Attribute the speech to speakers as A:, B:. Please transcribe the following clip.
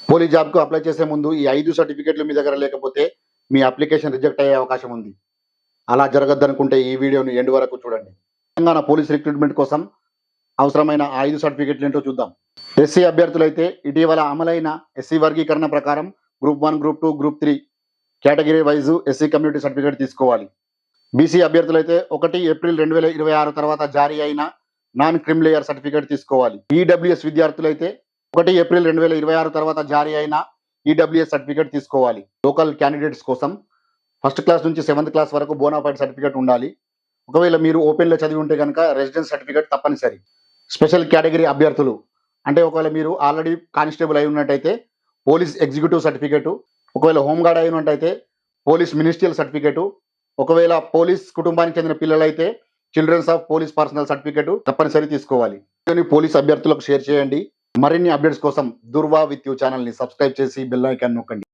A: Police జాబ్‌కు apply చేసే ముందు ఈ 5 సర్టిఫికేట్‌లు మీ దగ్గర లేకపోతే మీ అప్లికేషన్ రిజెక్ట్ అయ్యే అవకాశం ఉంది. అలా జరగద్దనుకుంటే ఈ వీడియోని ఎండ్ వరకు చూడండి. తెలంగాణ పోలీస్ రిక్రూట్‌మెంట్ కోసం అవసరమైన ఆ 5 సర్టిఫికేట్‌లేంటో చూద్దాం. ఎస్సీ అభ్యర్థులైతే ఇటీవల అమలైన ఎస్సీ వర్గీకరణ ప్రకారం group 1, group 2, group 3 category wise SC community certificate తీసుకోవాలి. బీసీ అభ్యర్థులైతే 1 ఏప్రిల్ 2026 తర్వాత జారీ అయిన నాన్ క్రిమిలేయర్ సర్టిఫికేట్ తీసుకోవాలి. ఈడబ్ల్యూఎస్ విద్యార్థులైతే 1 ఏప్రిల్ 2026 తర్వాత జారీ అయిన ఈడబ్ల్యూఎస్ సర్టిఫికేట్ తీసుకోవాలి. లోకల్ క్యాండిడేట్స్ కోసం ఫస్ట్ క్లాస్ నుంచి 7th క్లాస్ వరకు బోనాఫైడ్ సర్టిఫికేట్ ఉండాలి. ఒకవేళ మీరు ఓపెన్‌లో చదివి ఉంటే గనక రెసిడెన్స్ సర్టిఫికేట్ తప్పనిసరి. స్పెషల్ కేటగిరీ అభ్యర్థులు అంటే ఒకవేళ మీరు ఆల్రెడీ కానిస్టేబుల్ అయి ఉన్నట్టయితే పోలీస్ ఎగ్జిక్యూటివ్ సర్టిఫికేటు, ఒకవేళ హోంగార్డ్ అయి ఉన్నట్టయితే పోలీస్ మినిస్ట్రియల్ సర్టిఫికేటు, ఒకవేళ పోలీస్ కుటుంబానికి చెందిన పిల్లలైతే children's of police personnel certificate తప్పనిసరి తీసుకోవాలి. పోలీస్ అభ్యర్థులకు షేర్ చేయండి. మరిన్ని అప్డేట్స్ కోసం దుర్వా విత్ యూ ఛానల్‌ని సబ్స్క్రైబ్ చేసి బెల్ ఐకాన్ నొక్కండి.